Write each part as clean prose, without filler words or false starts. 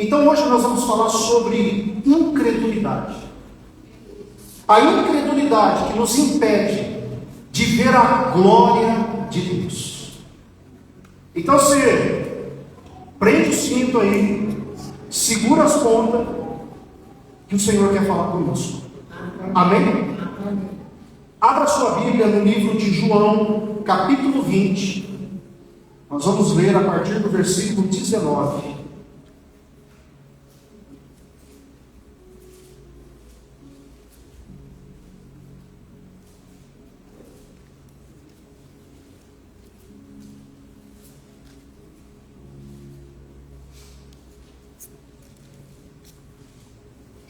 Então hoje nós vamos falar sobre incredulidade. A incredulidade que nos impede de ver a glória de Deus. Então você prende o cinto aí, segura as pontas, que o Senhor quer falar conosco. Amém? Abra sua Bíblia no livro de João, capítulo 20. Nós vamos ler a partir do versículo 19.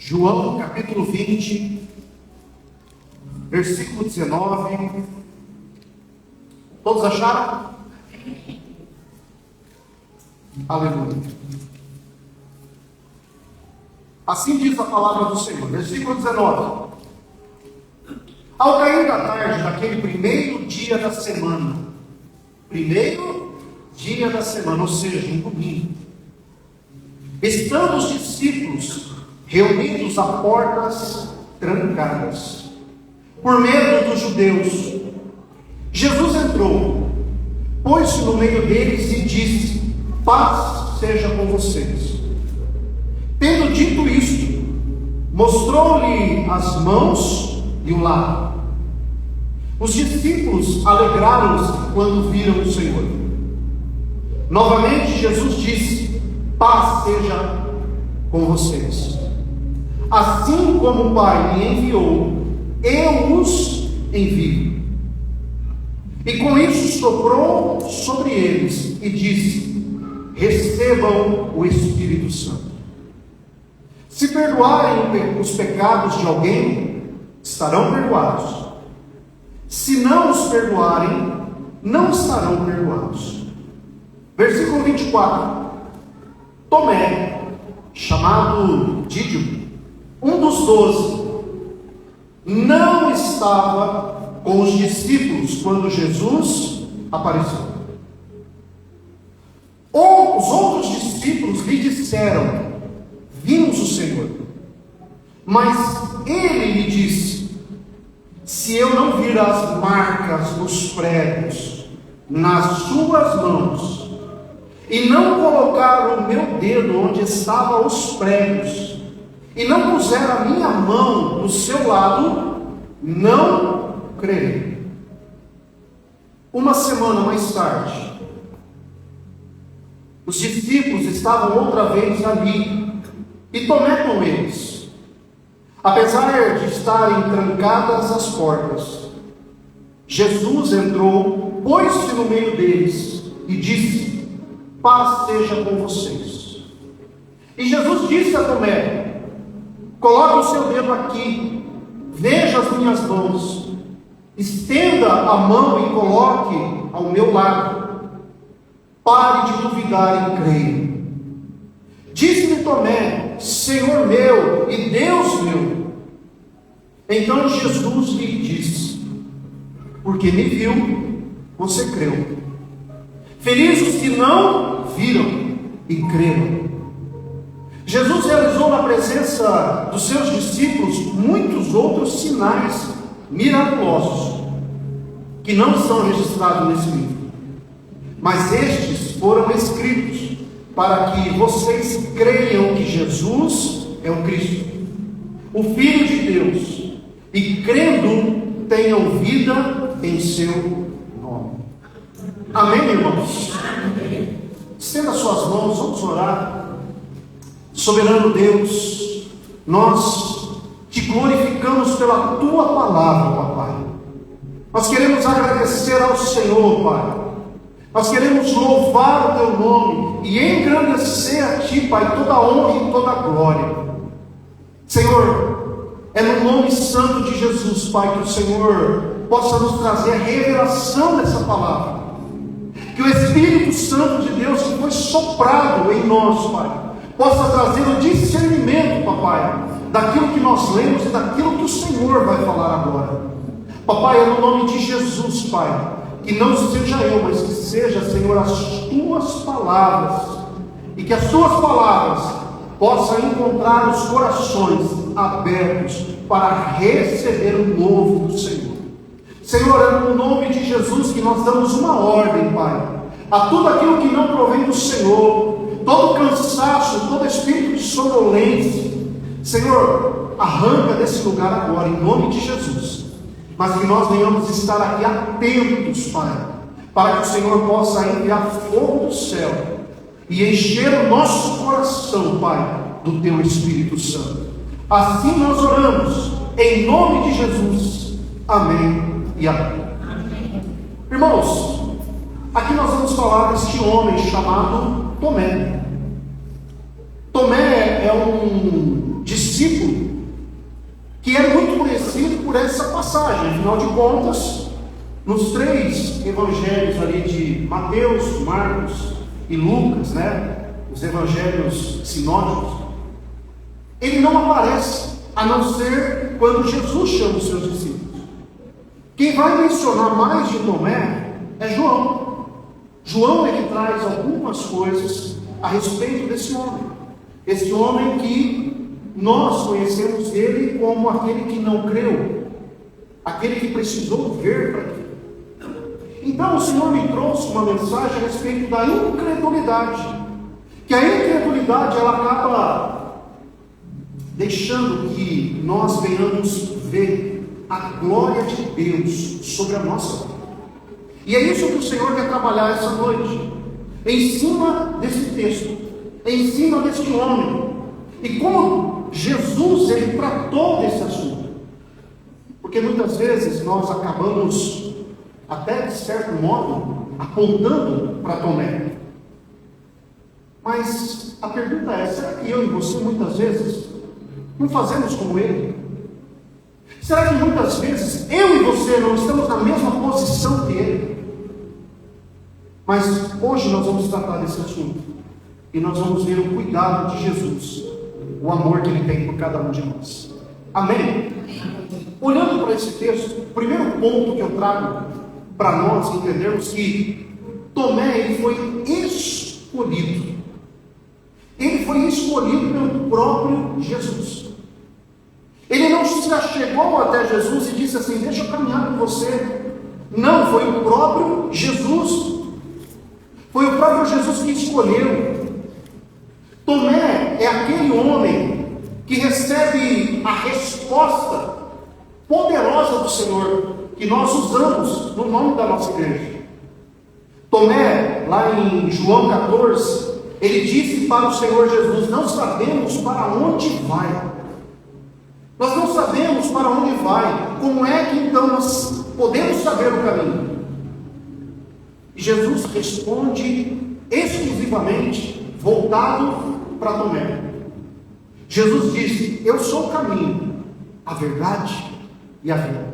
João, capítulo 20, versículo 19. Todos acharam? Aleluia. Assim diz a palavra do Senhor. Versículo 19. Ao cair da tarde daquele primeiro dia da semana, ou seja, um domingo, estando os discípulos reunidos a portas trancadas, por medo dos judeus, Jesus entrou, pôs-se no meio deles e disse: paz seja com vocês. Tendo dito isto, mostrou-lhe as mãos e o lado. Os discípulos alegraram-se quando viram o Senhor. Novamente Jesus disse: paz seja com vocês. Assim como o Pai me enviou, eu os envio. E com isso soprou sobre eles e disse: recebam o Espírito Santo. Se perdoarem os pecados de alguém, estarão perdoados. Se não os perdoarem, não estarão perdoados. Versículo 24. Tomé, chamado Dídimo, um dos 12, não estava com os discípulos quando Jesus apareceu. Os outros discípulos lhe disseram: vimos o Senhor. Mas ele lhe disse: se eu não vir as marcas dos pregos nas suas mãos, e não colocar o meu dedo onde estavam os pregos, e não puser a minha mão no seu lado, não crerei. Uma semana mais tarde, os discípulos estavam outra vez ali, e Tomé com eles. Apesar de estarem trancadas as portas, Jesus entrou, pôs-se no meio deles e disse: paz seja com vocês. E Jesus disse a Tomé: coloque o seu dedo aqui, veja as minhas mãos, estenda a mão e coloque ao meu lado. Pare de duvidar e creia. Disse-lhe Tomé: Senhor meu e Deus meu. Então Jesus lhe disse: porque me viu, você creu. Felizes os que não viram e creram. Jesus realizou na presença dos seus discípulos muitos outros sinais miraculosos, que não estão registrados nesse livro, mas estes foram escritos para que vocês creiam que Jesus é o Cristo, o Filho de Deus, e crendo tenham vida em seu nome. Amém, irmãos? Amém. Estenda suas mãos, vamos orar. Soberano Deus, nós te glorificamos pela tua palavra, papai. Nós queremos agradecer ao Senhor, Pai. Nós queremos louvar o teu nome e engrandecer a ti, Pai, toda a honra e toda a glória. Senhor, é no nome santo de Jesus, Pai, que o Senhor possa nos trazer a revelação dessa palavra. Que o Espírito Santo de Deus, que foi soprado em nós, Pai, possa trazer o discernimento, papai, daquilo que nós lemos e daquilo que o Senhor vai falar agora. Papai, é no nome de Jesus, Pai, que não seja eu, mas que seja, Senhor, as tuas palavras, e que as tuas palavras possa encontrar os corações abertos para receber o novo do Senhor. Senhor, é no nome de Jesus que nós damos uma ordem, Pai, a tudo aquilo que não provém do Senhor, todo cansaço, todo espírito de sonolência, Senhor, arranca desse lugar agora, em nome de Jesus. Mas que nós venhamos estar aqui atentos, Pai, para que o Senhor possa enviar fogo do céu e encher o nosso coração, Pai, do Teu Espírito Santo. Assim nós oramos, em nome de Jesus. Amém e amém. Irmãos, aqui nós vamos falar deste homem chamado Tomé. Tomé é um discípulo que é muito conhecido por essa passagem. Afinal de contas, nos 3 evangelhos ali de Mateus, Marcos e Lucas, os evangelhos sinóticos, ele não aparece, a não ser quando Jesus chama os seus discípulos. Quem vai mencionar mais de Tomé é João. João é que traz algumas coisas a respeito desse homem. Esse homem que nós conhecemos ele como aquele que não creu, aquele que precisou ver para crer. Então o Senhor me trouxe uma mensagem a respeito da incredulidade, que a incredulidade ela acaba deixando que nós venhamos ver a glória de Deus sobre a nossa vida. E é isso que o Senhor quer trabalhar essa noite, em cima desse texto, em cima deste homem, e como Jesus ele tratou desse assunto. Porque muitas vezes nós acabamos, até de certo modo, apontando para Tomé. Mas a pergunta é: será que eu e você muitas vezes não fazemos como ele? Será que muitas vezes eu e você não estamos na mesma posição que ele? Mas hoje nós vamos tratar desse assunto e nós vamos ver o cuidado de Jesus, o amor que ele tem por cada um de nós. Amém? Olhando para esse texto, o primeiro ponto que eu trago para nós entendermos que Tomé ele foi escolhido. Ele foi escolhido pelo próprio Jesus. Ele não se chegou até Jesus e disse assim: deixa eu caminhar com você. Não, foi o próprio Jesus. Foi o próprio Jesus que escolheu. Tomé é aquele homem que recebe a resposta poderosa do Senhor, que nós usamos no nome da nossa igreja. Tomé, lá em João 14, ele disse para o Senhor Jesus: não sabemos para onde vai. Nós não sabemos para onde vai. Como é que então nós podemos saber o caminho? E Jesus responde exclusivamente voltado para Tomé. Jesus disse: eu sou o caminho, a verdade e a vida.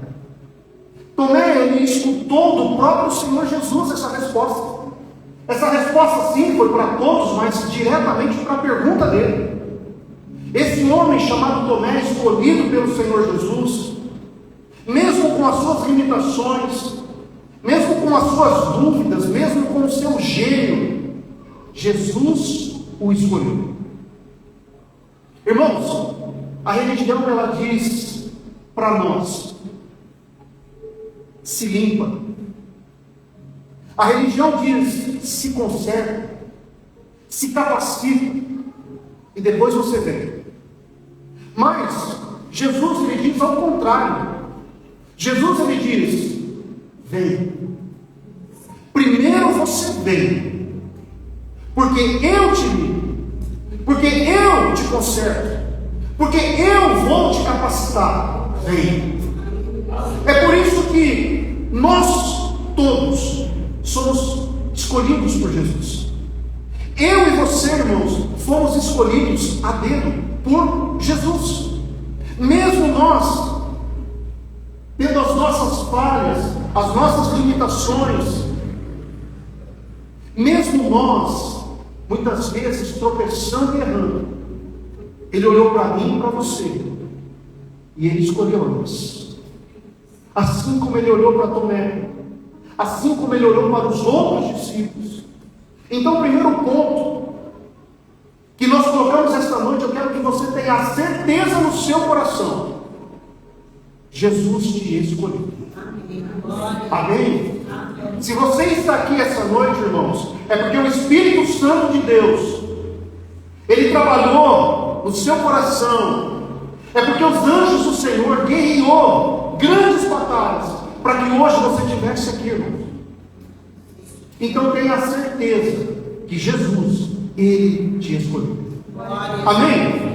Tomé, ele escutou do próprio Senhor Jesus essa resposta. Essa resposta sim foi para todos, mas diretamente para a pergunta dele. Esse homem chamado Tomé, escolhido pelo Senhor Jesus, mesmo com as suas limitações, mesmo com as suas dúvidas, mesmo com o seu gênio, Jesus o escolheu. Irmãos, a religião ela diz para nós: se limpa. A religião diz: se conserta, se capacita, e depois você vem. Mas Jesus ele diz ao contrário. Jesus ele diz: vem. Primeiro você vem, porque eu te limpo, porque eu te conserto, porque eu vou te capacitar. Vem. É por isso que nós todos somos escolhidos por Jesus. Eu e você, irmãos, fomos escolhidos a dedo por Jesus. Mesmo nós tendo as nossas falhas, as nossas limitações, mesmo nós muitas vezes tropeçando e errando, Ele olhou para mim e para você e Ele escolheu nós. Assim como Ele olhou para Tomé, assim como Ele olhou para os outros discípulos. Então o primeiro ponto que nós colocamos esta noite você tenha a certeza no seu coração: Jesus te escolheu. Amém? Se você está aqui essa noite, irmãos, é porque o Espírito Santo de Deus, Ele trabalhou no seu coração. É porque os anjos do Senhor guerreou grandes batalhas para que hoje você estivesse aqui, irmãos. Então tenha a certeza que Jesus, Ele te escolheu. Amém?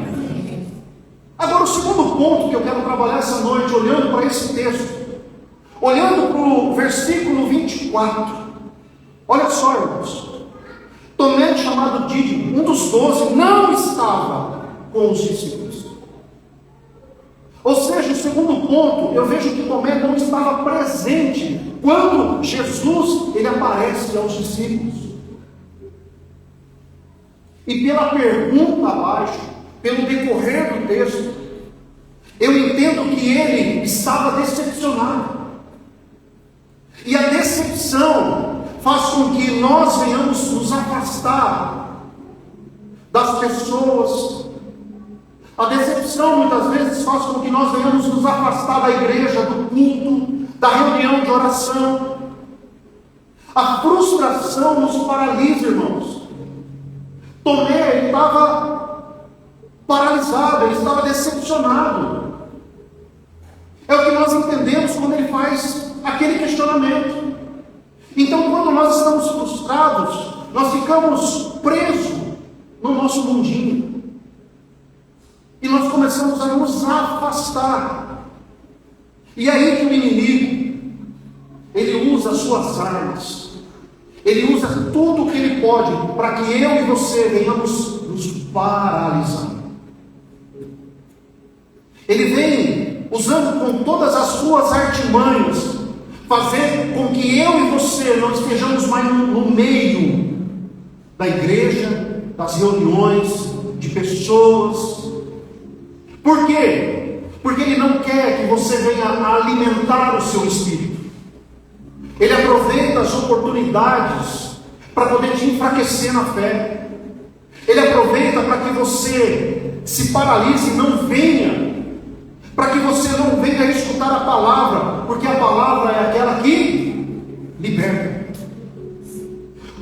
Agora, o segundo ponto que eu quero trabalhar essa noite, olhando para esse texto, olhando para o versículo 24, olha só, irmãos. Tomé, chamado Dídimo, um dos 12, não estava com os discípulos. Ou seja, o segundo ponto, eu vejo que Tomé não estava presente quando Jesus ele aparece aos discípulos. E pela pergunta abaixo, pelo decorrer do texto, eu entendo que ele estava decepcionado. E a decepção faz com que nós venhamos nos afastar das pessoas. A decepção muitas vezes faz com que nós venhamos nos afastar da igreja, do culto, da reunião de oração. A frustração nos paralisa, irmãos. Tomé, ele estava paralisado, ele estava decepcionado. É o que nós entendemos quando ele faz aquele questionamento. Então, quando nós estamos frustrados, nós ficamos presos no nosso mundinho. E nós começamos a nos afastar. E aí que o inimigo, ele usa as suas armas. Ele usa tudo o que ele pode para que eu e você venhamos nos paralisar. Ele vem usando com todas as suas artimanhas, fazer com que eu e você não estejamos mais no meio da igreja, das reuniões, de pessoas. Por quê? Porque ele não quer que você venha alimentar o seu espírito. Ele aproveita as oportunidades para poder te enfraquecer na fé. Ele aproveita para que você se paralise e não venha, para que você não venha escutar a palavra, porque a palavra é aquela que liberta.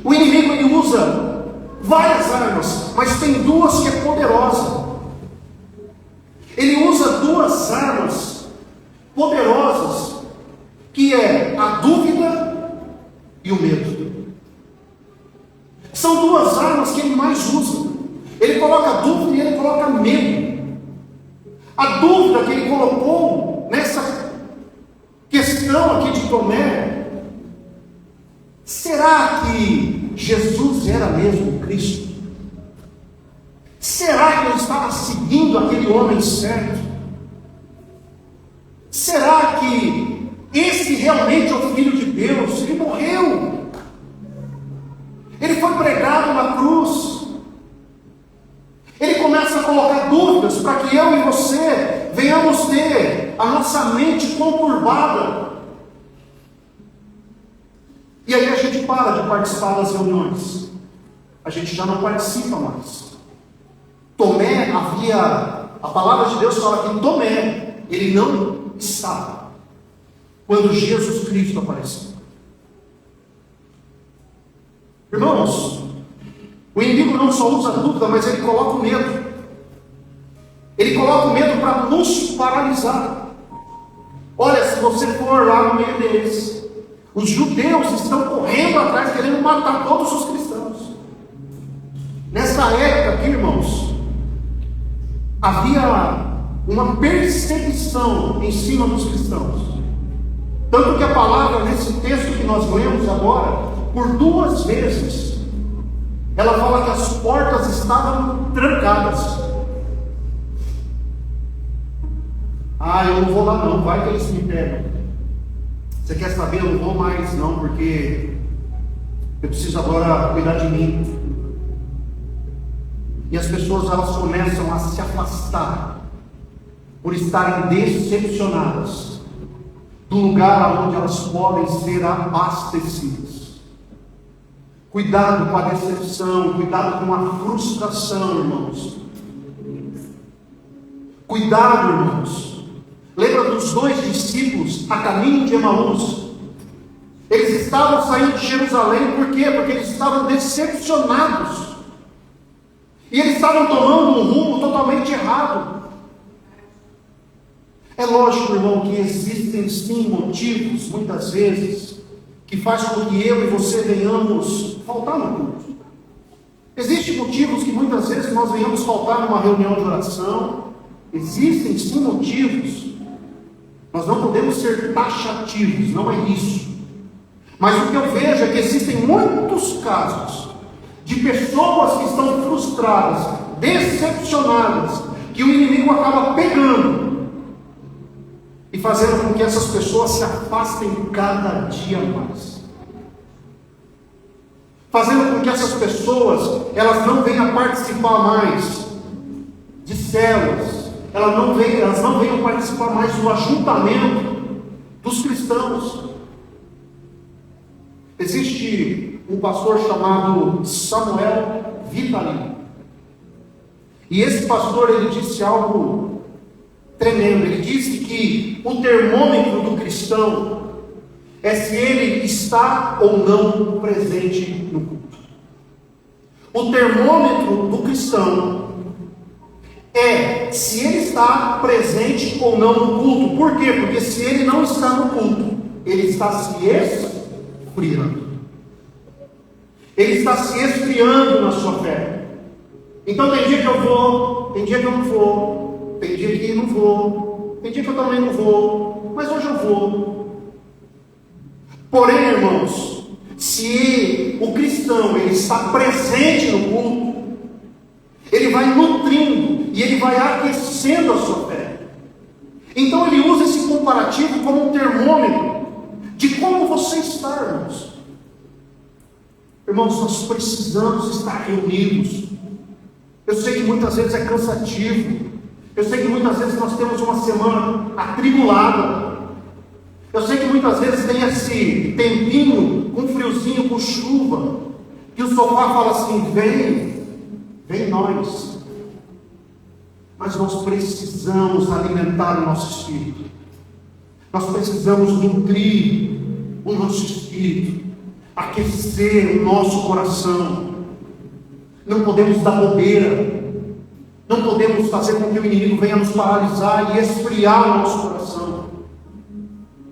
O inimigo ele usa várias armas, mas tem duas que é poderosa. Ele usa duas armas poderosas, que é a dúvida e o medo. São duas armas que ele mais usa. Ele coloca dúvida e ele coloca medo. A dúvida que ele colocou nessa questão aqui de Tomé: será que Jesus era mesmo Cristo? Será que eu estava seguindo aquele homem certo? Será que esse realmente é o Filho de Deus? Ele morreu. Ele foi pregado na cruz. Ele começa a colocar dúvidas para que eu e você venhamos ter a nossa mente conturbada. E aí a gente para de participar das reuniões. A gente já não participa mais. Tomé a palavra de Deus fala que Tomé, ele não estava quando Jesus Cristo apareceu. Irmãos, o inimigo não só usa a dúvida, mas ele coloca o medo. Ele coloca o medo para nos paralisar. Olha, se você for lá no meio deles, os judeus estão correndo atrás, querendo matar todos os cristãos. Nessa época aqui, irmãos, havia uma perseguição em cima dos cristãos. Tanto que a palavra, nesse texto que nós lemos agora, por duas vezes, ela fala que as portas estavam trancadas. Ah, eu não vou lá não, vai que eles me pegam. Você quer saber? Eu não vou mais não, porque eu preciso agora cuidar de mim. E as pessoas elas começam a se afastar por estarem decepcionadas do lugar onde elas podem ser abastecidas. Cuidado com a decepção, cuidado com a frustração, irmãos. Cuidado, irmãos. Lembra dos 2 discípulos a caminho de Emaús? Eles estavam saindo de Jerusalém, por quê? Porque eles estavam decepcionados. E eles estavam tomando um rumo totalmente errado. É lógico, irmão, que existem sim motivos, muitas vezes, que faz com que eu e você venhamos faltar no culto. Existem motivos que muitas vezes nós venhamos faltar numa reunião de oração. Existem sim motivos. Nós não podemos ser taxativos, não é isso. Mas o que eu vejo é que existem muitos casos de pessoas que estão frustradas, decepcionadas, que o inimigo acaba pegando e fazendo com que essas pessoas se afastem cada dia mais. Fazendo com que essas pessoas, elas não venham participar mais de células, elas não venham participar mais do ajuntamento dos cristãos. Existe um pastor chamado Samuel Vitali. E esse pastor, ele disse algo tremendo. Ele disse que o termômetro do cristão é se ele está ou não presente no culto. O termômetro do cristão é se ele está presente ou não no culto. Por quê? Porque se ele não está no culto, ele está se esfriando. Ele está se esfriando na sua fé. Então tem dia que eu vou, tem dia que eu não vou, tem dia que eu não vou, tem dia que eu também não vou, mas hoje eu vou. Porém, irmãos, se o cristão ele está presente no culto, ele vai nutrindo e ele vai aquecendo a sua fé. Então ele usa esse comparativo como um termômetro de como você está, irmãos. Irmãos, nós precisamos estar reunidos. Eu sei que muitas vezes é cansativo. Eu sei que muitas vezes nós temos uma semana atribulada. Eu sei que muitas vezes tem esse tempinho, com friozinho, com chuva, que o sofá fala assim, vem nós. Mas nós precisamos alimentar o nosso espírito. Nós precisamos nutrir o nosso espírito, aquecer o nosso coração. Não podemos dar bobeira. Não podemos fazer com que o inimigo venha nos paralisar e esfriar o nosso coração.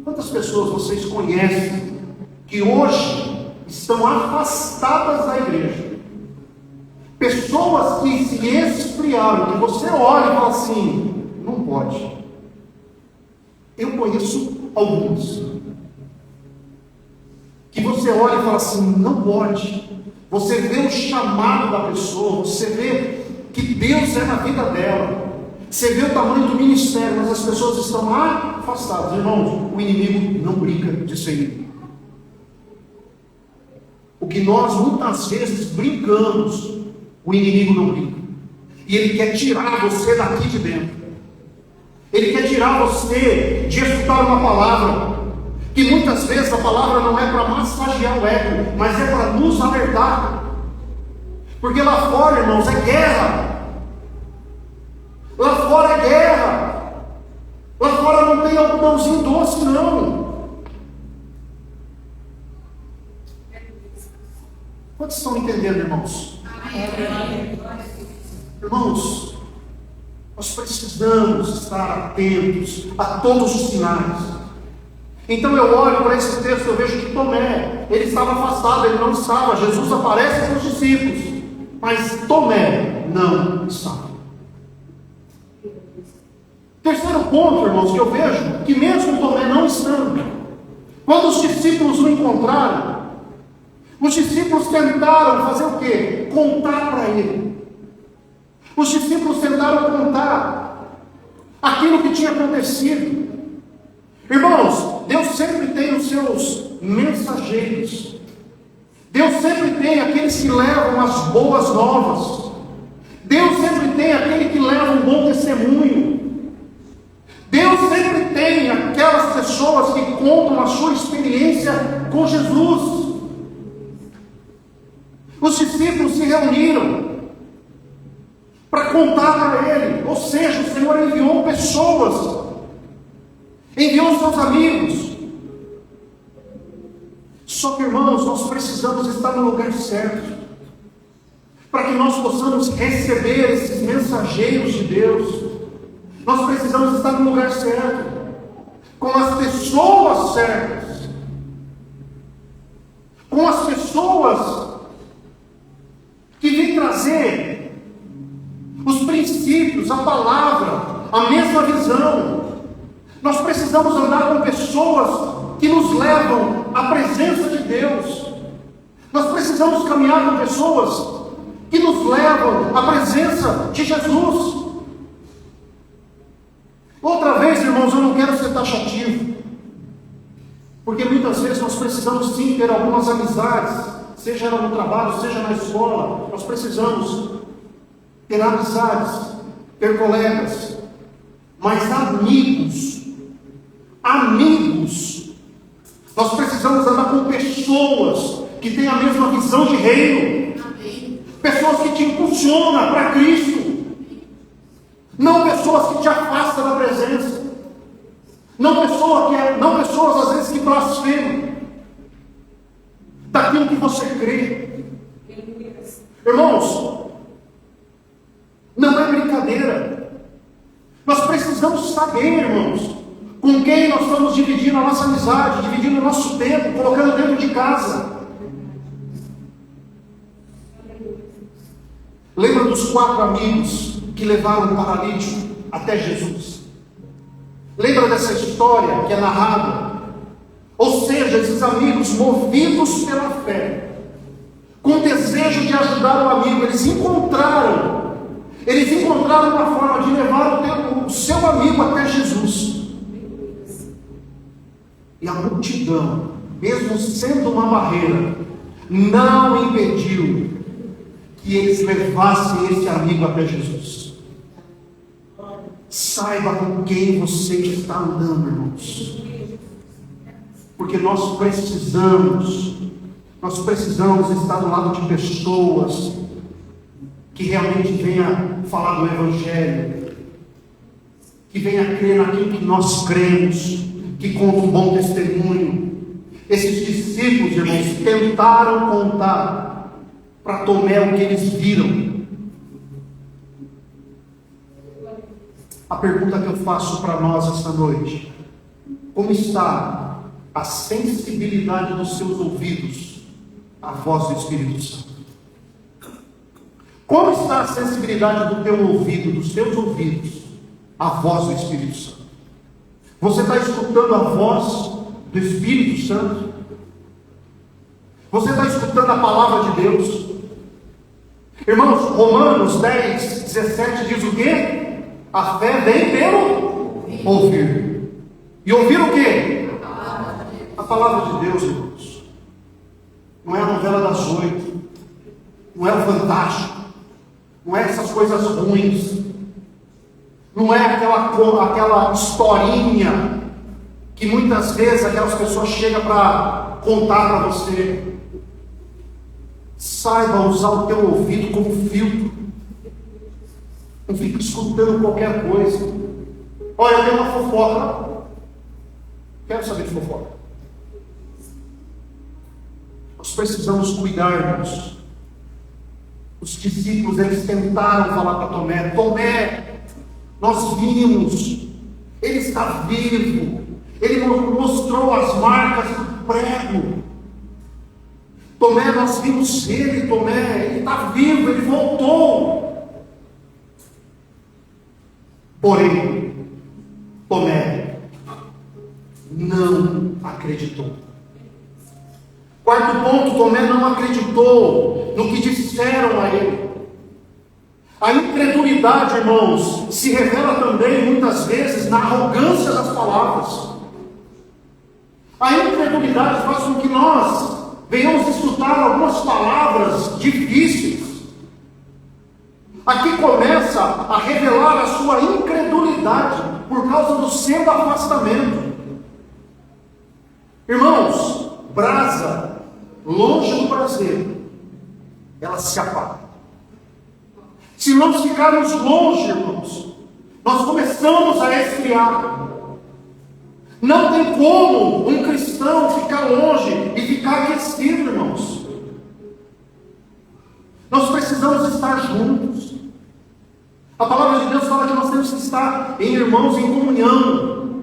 Quantas pessoas vocês conhecem que hoje estão afastadas da igreja? Pessoas que se esfriaram, que você olha e fala assim, não pode. Eu conheço alguns. Que você olha e fala assim, não pode. Você vê o chamado da pessoa, você vê que Deus é na vida dela. Você vê o tamanho do ministério, mas as pessoas estão afastadas. Irmãos, o inimigo não brinca de ser inimigo. O que nós muitas vezes brincamos, o inimigo não brinca. E ele quer tirar você daqui de dentro. Ele quer tirar você de escutar uma palavra. Que muitas vezes a palavra não é para massagear o ego, mas é para nos alertar. Porque lá fora, irmãos, é guerra. Lá fora é guerra. Lá fora não tem algodãozinho doce, não. Quantos estão entendendo, irmãos? Irmãos, nós precisamos estar atentos a todos os sinais. Então eu olho para esse texto, eu vejo que Tomé, ele estava afastado, ele não estava. Jesus aparece para os discípulos, mas Tomé não estava. Terceiro ponto, irmãos, que eu vejo, que mesmo Tomé não estando, quando os discípulos o encontraram, os discípulos tentaram fazer o quê? Contar para ele. Os discípulos tentaram contar aquilo que tinha acontecido. Irmãos, Deus sempre tem os seus mensageiros. Deus sempre tem aqueles que levam as boas novas. Deus sempre tem aquele que leva um bom testemunho. Deus sempre tem aquelas pessoas que contam a sua experiência com Jesus. Os discípulos se reuniram para contar para ele. Ou seja, o Senhor enviou pessoas, enviou seus amigos. Só que, irmãos, nós precisamos estar no lugar certo, para que nós possamos receber esses mensageiros de Deus. Nós precisamos estar no lugar certo, com as pessoas certas, com as pessoas que vêm trazer os princípios, a palavra, a mesma visão. Nós precisamos andar com pessoas que nos levam à presença de Deus. Nós precisamos caminhar com pessoas que nos levam à presença de Jesus. Outra vez, irmãos, eu não quero ser taxativo, porque muitas vezes nós precisamos sim ter algumas amizades, seja no trabalho, seja na escola. Nós precisamos ter amizades, ter colegas, mas amigos, nós precisamos andar com pessoas que têm a mesma visão de reino. Amém. Pessoas que te impulsionam para Cristo, não pessoas que te afastam da presença, não pessoas às vezes que blasfemam daquilo que você crê. Irmãos, não é brincadeira. Nós precisamos saber, irmãos, com quem nós estamos dividindo a nossa amizade, dividindo o nosso tempo, colocando dentro de casa. Lembra dos 4 amigos que levaram o paralítico até Jesus? Lembra dessa história que é narrada? Ou seja, esses amigos, movidos pela fé, com desejo de ajudar o amigo, eles encontraram uma forma de levar o seu amigo até Jesus. E a multidão, mesmo sendo uma barreira, não impediu que eles levassem esse amigo até Jesus. Saiba com quem você está andando, irmãos, porque nós precisamos estar do lado de pessoas que realmente venha falar do Evangelho, que venha crer naquilo que nós cremos, que conta um bom testemunho. Esses discípulos, irmãos, tentaram contar para Tomé o que eles viram. A pergunta que eu faço para nós esta noite: como está a sensibilidade dos seus ouvidos à voz do Espírito Santo? Como está a sensibilidade do teu ouvido, dos teus ouvidos, à voz do Espírito Santo? Você está escutando a voz do Espírito Santo? Você está escutando a palavra de Deus? Irmãos, Romanos 10, 17 diz o quê? A fé vem pelo ouvir. E ouvir o quê? A palavra de Deus, irmãos. Não é a novela das 8, não é o Fantástico, não é essas coisas ruins, não é aquela historinha que muitas vezes aquelas pessoas chegam para contar para você. Saiba usar o teu ouvido como filtro. Não fique escutando qualquer coisa. Olha, eu tenho uma fofoca. Quero saber de fofoca. Nós precisamos cuidar, irmãos. Os discípulos, eles tentaram falar para Tomé: Tomé, nós vimos, ele está vivo, ele mostrou as marcas do prego. Tomé, nós vimos ele, Tomé, ele está vivo, ele voltou. Porém, Tomé não acreditou. Quarto ponto: Tomé não acreditou no que disseram a ele. A incredulidade, irmãos, se revela também muitas vezes na arrogância das palavras. A incredulidade faz com que nós venhamos escutar algumas palavras difíceis. Aqui começa a revelar a sua incredulidade por causa do seu afastamento. Irmãos, brasa longe do prazer, ela se apaga. Se nós ficarmos longe, irmãos, nós começamos a esfriar. Não tem como um cristão ficar longe e ficar aquecido, irmãos. Nós precisamos estar juntos. A palavra de Deus fala que nós temos que estar em irmãos em comunhão.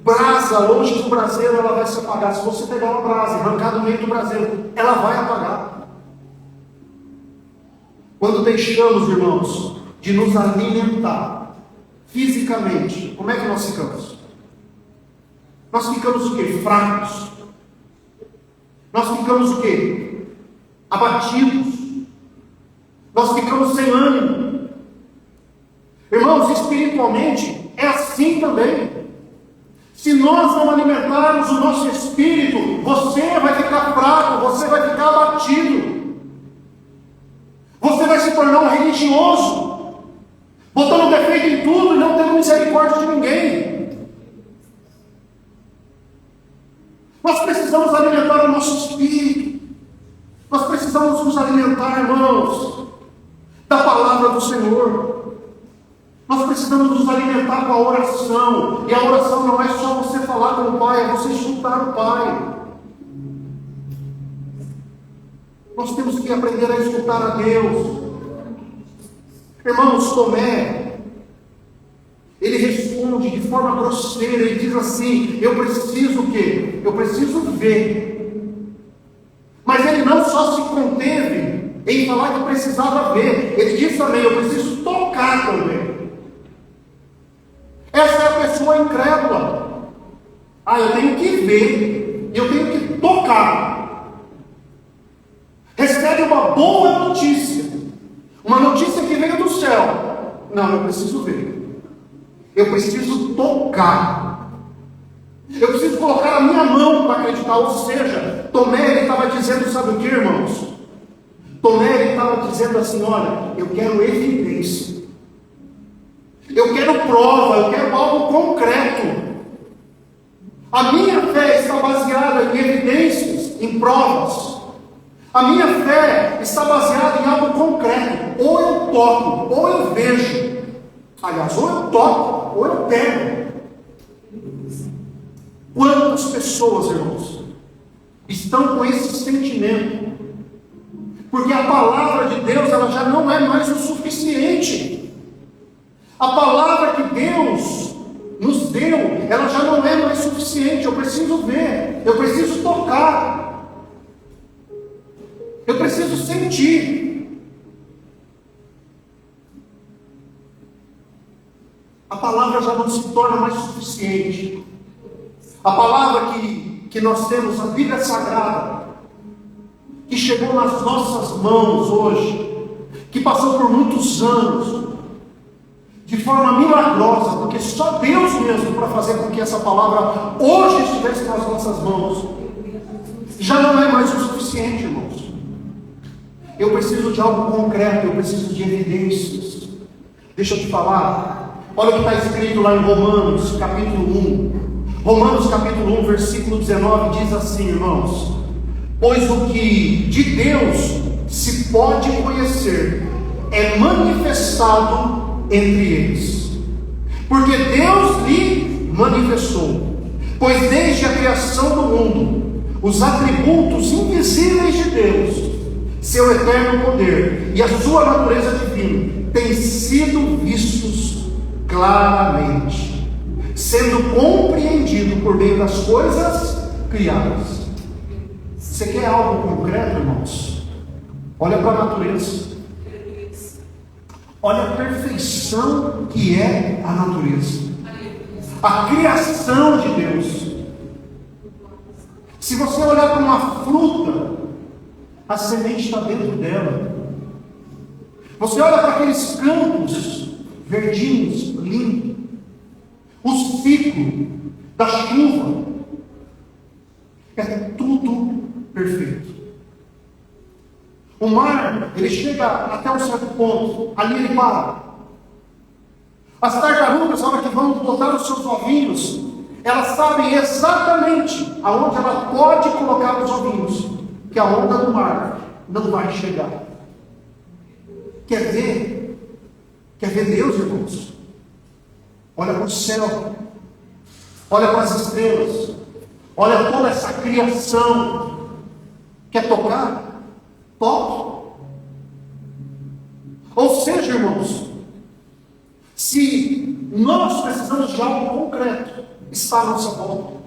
Brasa longe do braseiro, ela vai se apagar. Se você pegar uma brasa e arrancar do meio do braseiro, ela vai apagar. Quando deixamos, irmãos, de nos alimentar fisicamente, como é que nós ficamos? Nós ficamos o quê? Fracos. Nós ficamos o quê? Abatidos. Nós ficamos sem ânimo. Irmãos, espiritualmente é assim também. Se nós não alimentarmos o nosso espírito, você vai ficar fraco, você vai ficar abatido. Você vai se tornar um religioso, botando defeito em tudo e não tendo misericórdia de ninguém. Nós precisamos alimentar o nosso espírito. Nós precisamos nos alimentar, irmãos, da palavra do Senhor. Nós precisamos nos alimentar com a oração. E a oração não é só você falar com o Pai, é você escutar o Pai. Nós temos que aprender a escutar a Deus. Irmãos, Tomé, ele responde de forma grosseira, ele diz assim: eu preciso o quê? Eu preciso ver. Mas ele não só se conteve em falar que precisava ver, ele diz também: eu preciso tocar também. Essa é a pessoa incrédula. Eu tenho que ver, eu tenho que tocar. Recebe uma boa notícia, uma notícia que veio do céu. Não, eu preciso ver, eu preciso tocar, eu preciso colocar a minha mão para acreditar. Ou seja, Tomé, ele estava dizendo, sabe o que, irmãos? Tomé, ele estava dizendo assim: olha, eu quero evidência, eu quero prova, eu quero algo concreto. A minha fé está baseada em evidências, em provas. A minha fé está baseada em algo concreto. Ou eu toco, ou eu vejo. Aliás, ou eu toco, ou eu pego. Quantas pessoas, irmãos, estão com esse sentimento? Porque a palavra de Deus, ela já não é mais o suficiente. A palavra que Deus nos deu, ela já não é mais suficiente. Eu preciso ver, eu preciso tocar, eu preciso sentir. A palavra já não se torna mais suficiente. A palavra que nós temos, a Bíblia Sagrada, que chegou nas nossas mãos hoje, que passou por muitos anos, de forma milagrosa, porque só Deus mesmo para fazer com que essa palavra hoje estivesse nas nossas mãos, já não é mais o suficiente, irmãos. Eu preciso de algo concreto, eu preciso de evidências. Deixa eu te falar, olha o que está escrito lá em Romanos, capítulo 1. Romanos, capítulo 1, versículo 19, diz assim, irmãos: pois o que de Deus se pode conhecer é manifestado entre eles, porque Deus lhe manifestou. Pois desde a criação do mundo, os atributos invisíveis de Deus, seu eterno poder e a sua natureza divina, têm sido vistos claramente, sendo compreendido por meio das coisas criadas. Você quer algo concreto, irmãos? Olha para a natureza. Olha a perfeição que é a natureza, a criação de Deus. Se você olhar para uma fruta, a semente está dentro dela. Você olha para aqueles campos verdinhos, limpos, o ciclo da chuva, é tudo perfeito. O mar, ele chega até um certo ponto, ali ele para. As tartarugas, na hora que vão botar os seus ovinhos, elas sabem exatamente aonde ela pode colocar os ovinhos, que a onda do mar não vai chegar. Quer ver? Quer ver Deus, irmãos? Olha para o céu. Olha para as estrelas. Olha toda essa criação. Quer tocar? Toque. Ou seja, irmãos, se nós precisamos de algo concreto, está à nossa volta.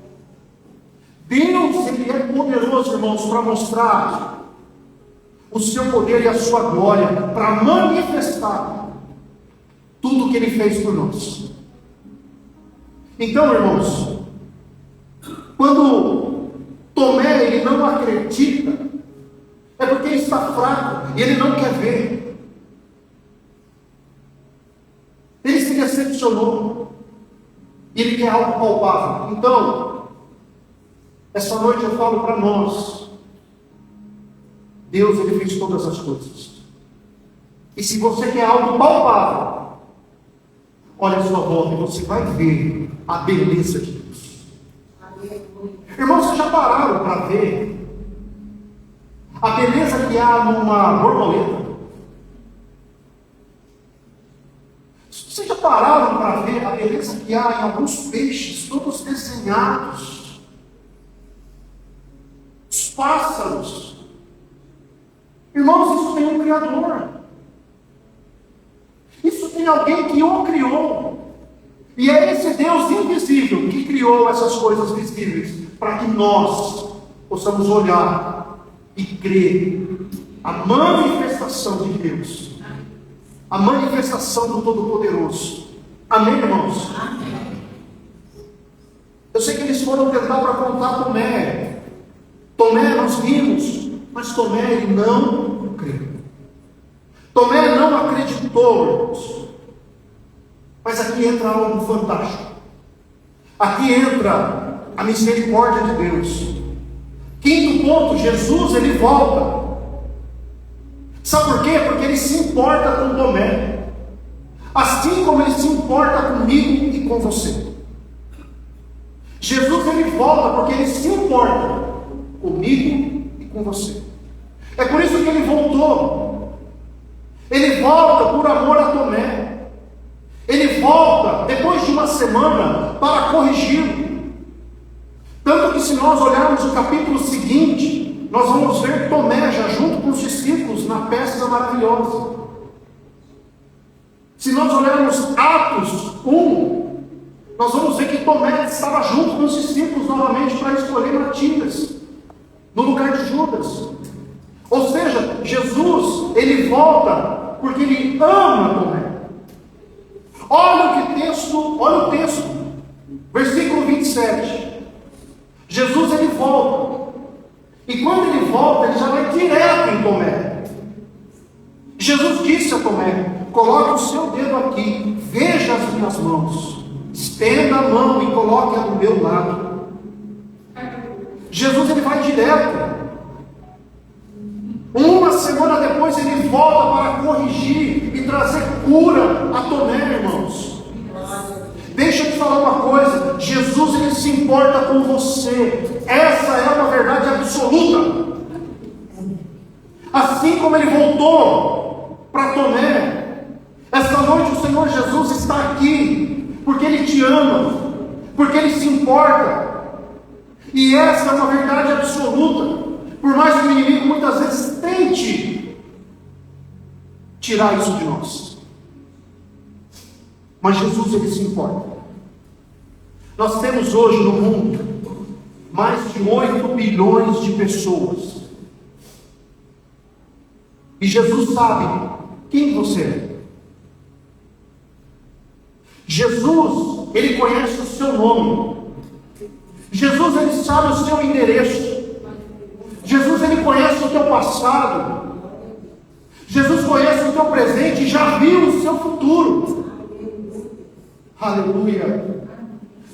Deus, Ele é poderoso, irmãos, para mostrar o seu poder e a sua glória, para manifestar tudo o que Ele fez por nós. Então, irmãos, quando Tomé, ele não acredita, é porque ele está fraco e ele não quer ver. Ele se decepcionou. E ele quer algo palpável. Então, essa noite eu falo para nós. Deus, Ele fez todas as coisas. E se você quer algo palpável, olha a sua volta e você vai ver a beleza de Deus. Irmãos, vocês já pararam para ver a beleza que há numa borboleta? Vocês já pararam para ver a beleza que há em alguns peixes, todos desenhados? Os pássaros. Irmãos, isso tem um Criador. Isso tem alguém que o criou. E é esse Deus invisível que criou essas coisas visíveis, para que nós possamos olhar e crer a manifestação de Deus, a manifestação do Todo-Poderoso. Amém, irmãos? Eu sei que eles foram tentar para contar Tomé. Tomé, nós vimos, mas Tomé, ele não creu. Tomé não acreditou, irmãos. Mas aqui entra algo fantástico. Aqui entra a misericórdia de Deus. Quinto ponto, Jesus, ele volta. Sabe por quê? Porque ele se importa com Tomé, assim como ele se importa comigo e com você. Jesus, ele volta porque ele se importa comigo e com você. É por isso que ele voltou. Ele volta por amor a Tomé. Ele volta depois de uma semana para corrigi-lo. Tanto que se nós olharmos o capítulo seguinte, nós vamos ver Tomé já junto com os discípulos na pesca maravilhosa. Se nós olharmos Atos 1, nós vamos ver que Tomé estava junto com os discípulos novamente para escolher Matias no lugar de Judas. Ou seja, Jesus, ele volta porque ele ama Tomé. Olha o texto, versículo 27. Jesus, ele volta. E quando ele volta, ele já vai direto em Tomé. Jesus disse a Tomé: coloque o seu dedo aqui, veja as minhas mãos, estenda a mão e coloque-a do meu lado. Jesus, ele vai direto. Uma semana depois ele volta para corrigir e trazer cura a Tomé, irmãos. Deixa eu te falar uma coisa: Jesus, ele se importa com você. Essa é uma verdade absoluta. Assim como ele voltou para Tomé, esta noite o Senhor Jesus está aqui porque ele te ama, porque ele se importa. E essa é uma verdade absoluta. Por mais que o inimigo muitas vezes tente tirar isso de nós, mas Jesus, ele se importa. Nós temos hoje no mundo mais de 8 bilhões de pessoas. E Jesus sabe quem você é. Jesus, ele conhece o seu nome. Jesus, ele sabe o seu endereço. Jesus, ele conhece o teu passado. Jesus conhece o teu presente e já viu o seu futuro. Aleluia.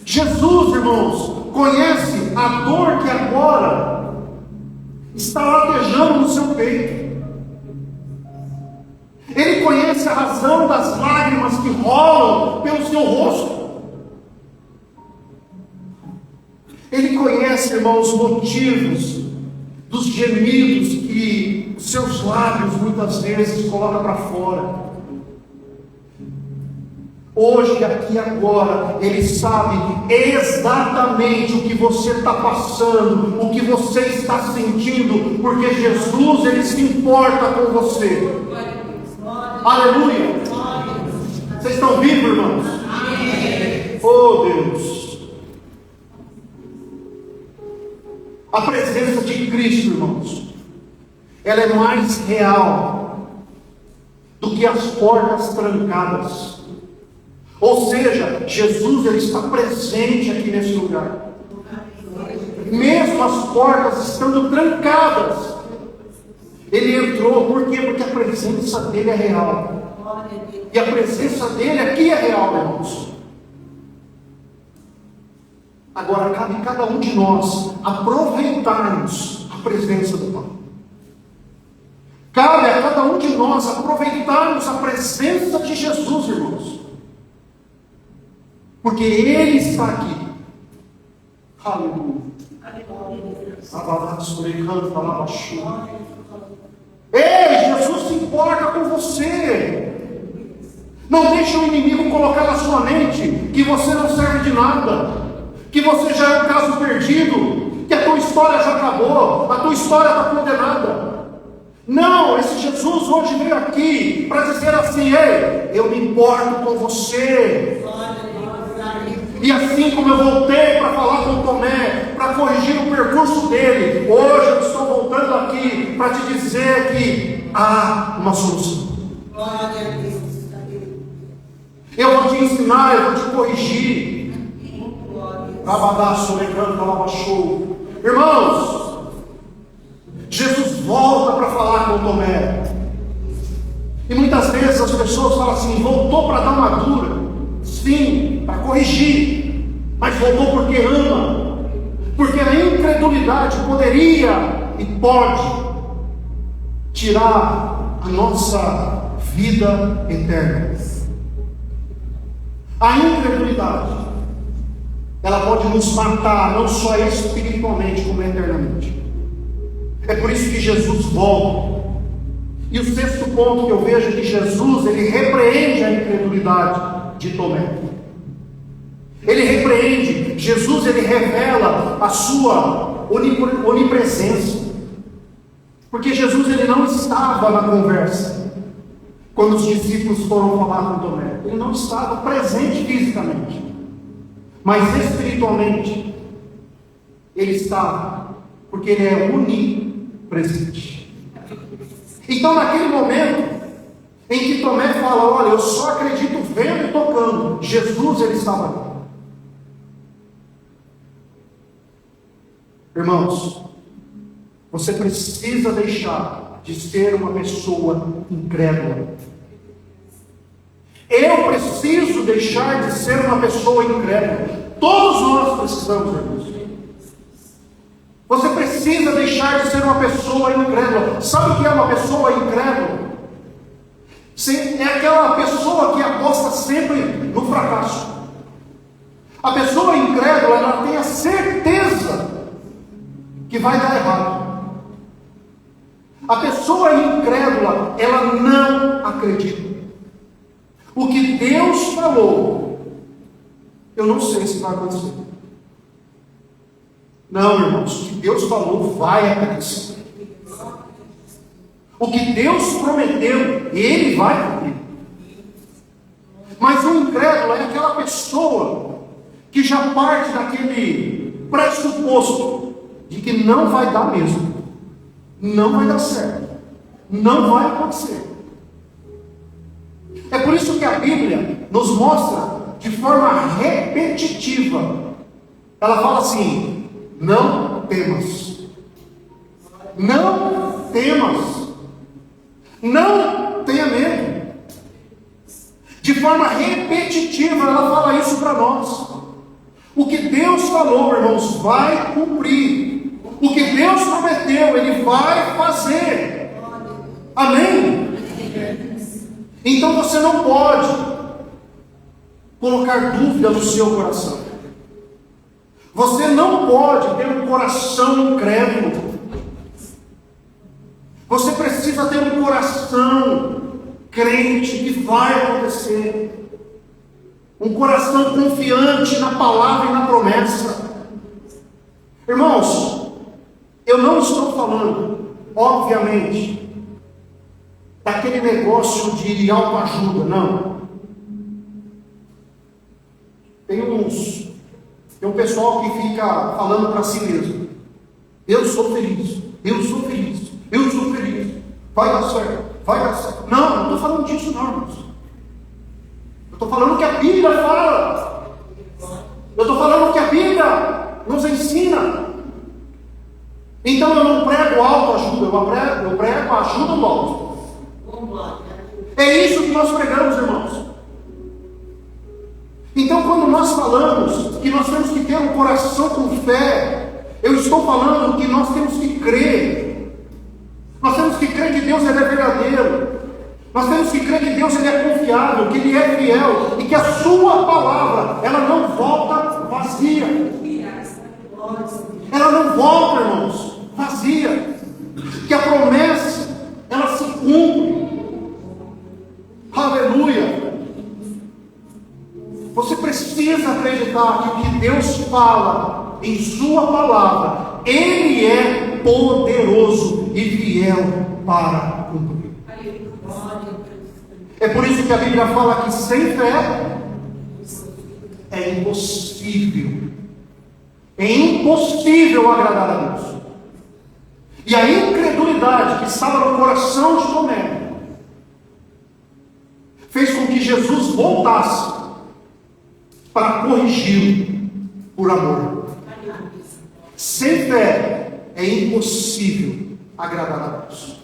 Jesus, irmãos, conhece a dor que agora está latejando no seu peito. Ele conhece a razão das lágrimas que rolam pelo seu rosto. Ele conhece, irmãos, os motivos dos gemidos que o seus lábios muitas vezes coloca para fora. Hoje, aqui e agora, Ele sabe exatamente o que você está passando, o que você está sentindo, porque Jesus, Ele se importa com você. Aleluia! Vocês estão vivos, irmãos? Oh Deus! A presença de Cristo, irmãos, ela é mais real do que as portas trancadas. Ou seja, Jesus, Ele está presente aqui nesse lugar. Mesmo as portas estando trancadas, Ele entrou. Por quê? Porque a presença dEle é real. E a presença dEle aqui é real, irmãos. Agora, cabe a cada um de nós aproveitarmos a presença do Pai. Cabe a cada um de nós aproveitarmos a presença de Jesus, irmãos. Porque Ele está aqui. Aleluia. Ei, Jesus se importa com você. Não deixe o inimigo colocar na sua mente que você não serve de nada, que você já é um caso perdido, que a tua história já acabou, a tua história está condenada. Não, esse Jesus hoje veio aqui para dizer assim: ei, eu me importo com você. E assim como eu voltei para falar com Tomé, para corrigir o percurso dele, hoje eu estou voltando aqui para te dizer que há uma solução. Eu vou te ensinar, eu vou te corrigir. Irmãos, Jesus volta para falar com Tomé. E muitas vezes as pessoas falam assim: voltou para dar uma dura. Sim, para corrigir, mas voltou porque ama, porque a incredulidade poderia e pode tirar a nossa vida eterna. A incredulidade, ela pode nos matar, não só espiritualmente, como eternamente. É por isso que Jesus volta. E o sexto ponto que eu vejo é que Jesus, Ele repreende a incredulidade de Tomé. Ele repreende. Jesus, Ele revela a sua onipresença. Porque Jesus, Ele não estava na conversa quando os discípulos foram falar com Tomé. Ele não estava presente fisicamente, mas espiritualmente Ele estava, porque Ele é onipresente. Então, naquele momento em que Tomé fala: olha, eu só acredito vendo e tocando, Jesus, Ele estava ali. Irmãos, você precisa deixar de ser uma pessoa incrédula. Eu preciso deixar de ser uma pessoa incrédula. Todos nós precisamos, irmãos. Você precisa deixar de ser uma pessoa incrédula. Sabe o que é uma pessoa incrédula? É aquela pessoa que aposta sempre no fracasso. A pessoa incrédula, ela tem a certeza que vai dar errado. A pessoa incrédula, ela não acredita. O que Deus falou, eu não sei se vai acontecer. Não, irmãos, o que Deus falou vai acontecer. O que Deus prometeu, Ele vai cumprir. Mas o incrédulo é aquela pessoa que já parte daquele pressuposto de que não vai dar mesmo, não vai dar certo, não vai acontecer. É por isso que a Bíblia nos mostra de forma repetitiva. Ela fala assim: não temas, não temas, não tenha medo. De forma repetitiva ela fala isso para nós. O que Deus falou, irmãos, vai cumprir. O que Deus prometeu, Ele vai fazer. Amém? Então você não pode colocar dúvida no seu coração. Você não pode ter um coração incrédulo. Você precisa ter um coração crente que vai acontecer. Um coração confiante na palavra e na promessa. Irmãos, eu não estou falando, obviamente, daquele negócio de autoajuda, não. Tem um pessoal que fica falando para si mesmo: eu sou feliz, eu sou feliz, eu sou feliz, vai dar certo, vai dar certo. Não, não estou falando disso não, irmãos. Eu estou falando o que a Bíblia fala. Eu estou falando o que a Bíblia nos ensina. Então eu não prego autoajuda, eu prego a ajuda do alto. É isso que nós pregamos, irmãos. Então quando nós falamos que nós temos que ter um coração com fé, eu estou falando que nós temos que crer. Nós temos que crer que Deus ele é verdadeiro. Nós temos que crer que Deus ele é confiável, que Ele é fiel e que a sua palavra ela não volta vazia. Ela não volta, irmãos, vazia. Que a promessa ela se cumpre. Aleluia. Você precisa acreditar que o que Deus fala em sua palavra, Ele é poderoso e fiel para cumprir. É por isso que a Bíblia fala que sem fé é impossível. É impossível agradar a Deus. E a incredulidade que estava no coração de Tomé fez com que Jesus voltasse para corrigi-lo por amor. Sem fé é impossível agradar a Deus.